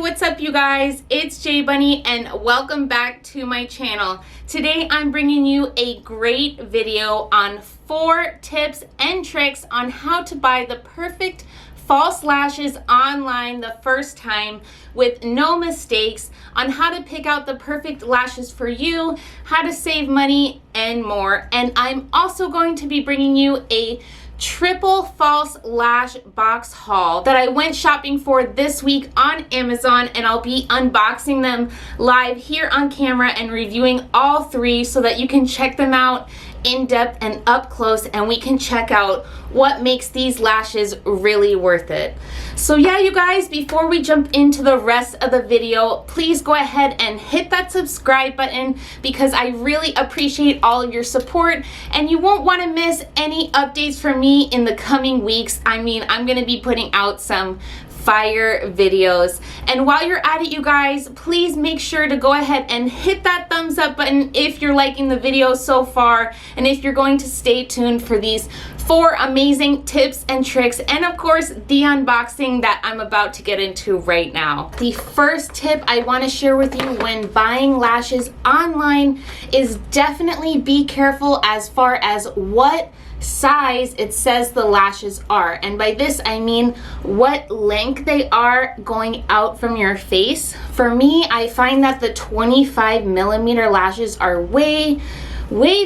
what's up you guys? It's J Bunny and welcome back to my channel. Today I'm bringing you a great video on 4 tips and tricks on how to buy the perfect false lashes online the first time with no mistakes, on how to pick out the perfect lashes for you, how to save money, and more. And I'm also going to be bringing you a triple false lash box haul that I went shopping for this week on Amazon, and I'll be unboxing them live here on camera and reviewing all 3 so that you can check them out in depth and up close, and we can check out what makes these lashes really worth it. So yeah, you guys, before we jump into the rest of the video, please go ahead and hit that subscribe button because I really appreciate all of your support, and you won't want to miss any updates from me in the coming weeks. I mean, I'm going to be putting out some fire videos. And while you're at it, you guys, please make sure to go ahead and hit that thumbs up button if you're liking the video so far, and if you're going to stay tuned for these 4 amazing tips and tricks, and of course the unboxing that I'm about to get into right now. The first tip I want to share with you when buying lashes online is definitely be careful as far as what size it says the lashes are. And by this I mean what length they are going out from your face. For me, I find that the 25mm lashes are way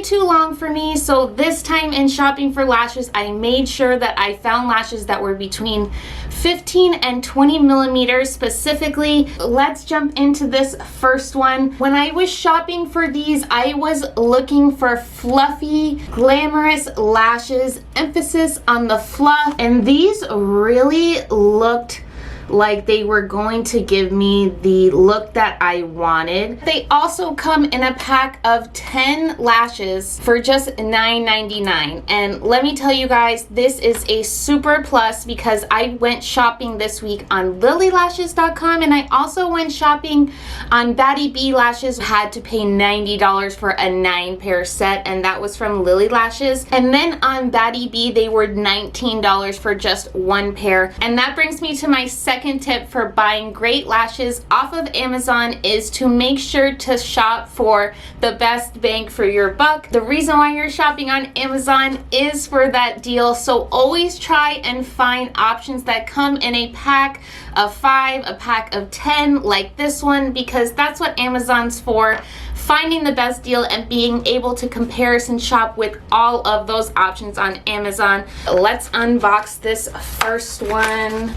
too long for me. So this time in shopping for lashes, I made sure that I found lashes that were between 15 and 20 millimeters specifically. Let's jump into this first one. When I was shopping for these, I was looking for fluffy, glamorous lashes, emphasis on the fluff, and these really looked like they were going to give me the look that I wanted. They also come in a pack of 10 lashes for just $9.99. And let me tell you guys, this is a super plus because I went shopping this week on lilylashes.com, and I also went shopping on Batty Bee Lashes. Had to pay $90 for a 9-pair set, and that was from Lily Lashes. And then on Batty Bee, they were $19 for just 1 pair. And that brings me to my second tip for buying great lashes off of Amazon is to make sure to shop for the best bang for your buck. The reason why you're shopping on Amazon is for that deal, so always try and find options that come in a pack of 5, a pack of 10 like this one, because that's what Amazon's for. Finding the best deal and being able to comparison shop with all of those options on Amazon. Let's unbox this first one.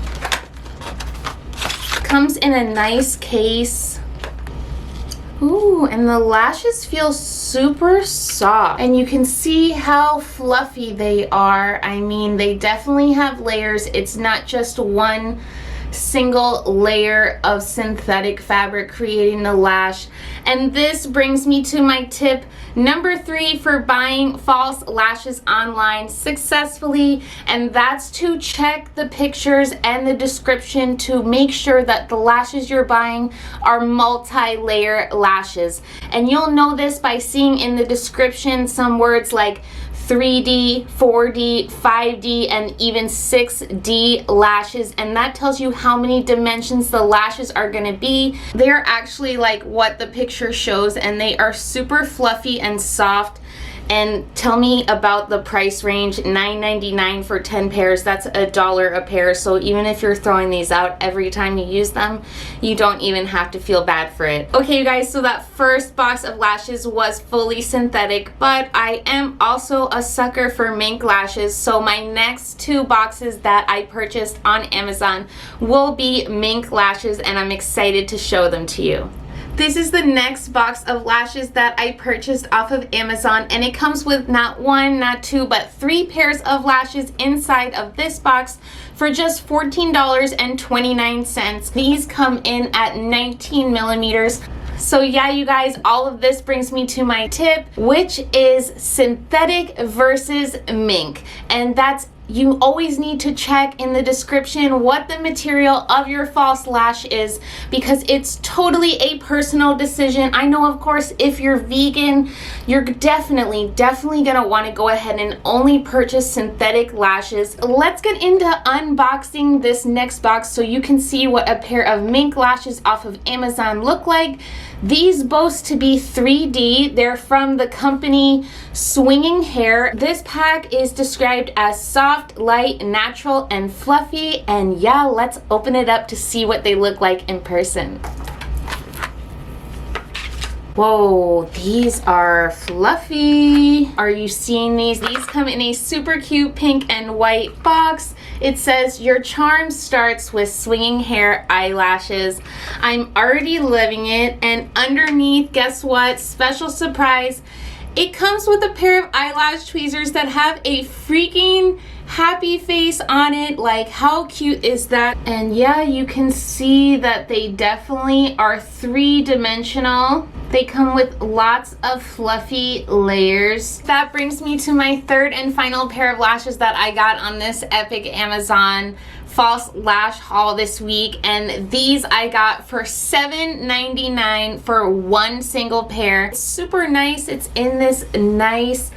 Comes in a nice case. Ooh, and the lashes feel super soft, and you can see how fluffy they are. I mean, they definitely have layers. It's not just one single layer of synthetic fabric creating the lash. And this brings me to my tip number 3 for buying false lashes online successfully, and that's to check the pictures and the description to make sure that the lashes you're buying are multi-layer lashes. And you'll know this by seeing in the description some words like 3D, 4D, 5D, and even 6D lashes, and that tells you how many dimensions the lashes are going to be. They're actually like what the picture shows, and they are super fluffy and soft. And tell me about the price range. $9.99 for 10 pairs. That's $1 a pair. So even if you're throwing these out every time you use them, you don't even have to feel bad for it. Okay, you guys, so that first box of lashes was fully synthetic, but I am also a sucker for mink lashes. So my next 2 boxes that I purchased on Amazon will be mink lashes, and I'm excited to show them to you. This is the next box of lashes that I purchased off of Amazon, and it comes with not 1, not 2, but 3 pairs of lashes inside of this box for just $14.29. These come in at 19 millimeters. So yeah, you guys, all of this brings me to my tip, which is synthetic versus mink. And that's you always need to check in the description what the material of your false lash is, because it's totally a personal decision. I know, of course, if you're vegan, you're definitely gonna want to go ahead and only purchase synthetic lashes. Let's get into unboxing this next box so you can see what a pair of mink lashes off of Amazon look like. These boast to be 3D. They're from the company Swinging Hair. This pack is described as soft, light, natural, and fluffy. And yeah, let's open it up to see what they look like in person. Whoa, these are fluffy. Are you seeing these? These come in a super cute pink and white box. It says your charm starts with Swinging Hair eyelashes. I'm already loving it. And underneath, guess what? Special surprise. It comes with a pair of eyelash tweezers that have a freaking happy face on it. Like, how cute is that? And yeah, you can see that they definitely are three-dimensional. They come with lots of fluffy layers. That brings me to my third and final pair of lashes that I got on this epic Amazon false lash haul this week, and these I got for $7.99 for one single pair. It's super nice. It's in this nice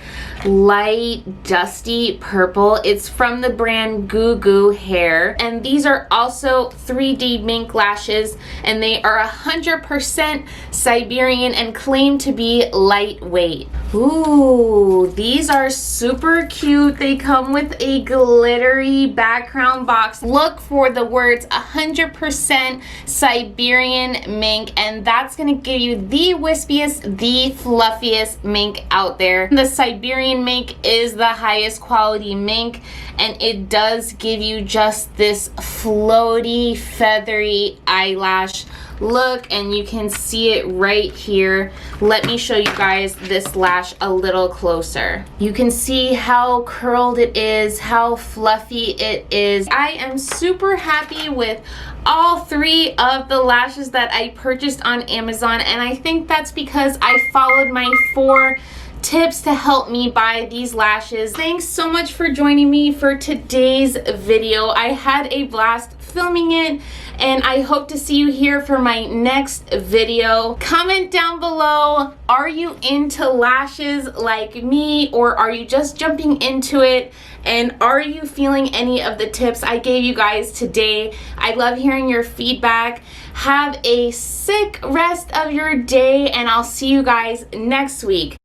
light dusty purple. It's from the brand Goo Goo Hair, and these are also 3D mink lashes, and they are 100% Siberian and claim to be lightweight. Ooh, these are super cute. They come with a glittery background box. Look for the words 100% Siberian mink, and that's gonna give you the wispiest, the fluffiest mink out there. The Siberian mink is the highest quality mink, and it does give you just this floaty, feathery eyelash look, and you can see it right here. Let me show you guys this lash a little closer. You can see how curled it is, how fluffy it is. I am super happy with all three of the lashes that I purchased on Amazon, and I think that's because I followed my 4 tips to help me buy these lashes. Thanks so much for joining me for today's video. I had a blast filming it, and I hope to see you here for my next video. Comment down below, are you into lashes like me, or are you just jumping into it? And are you feeling any of the tips I gave you guys today? I love hearing your feedback. Have a sick rest of your day, and I'll see you guys next week.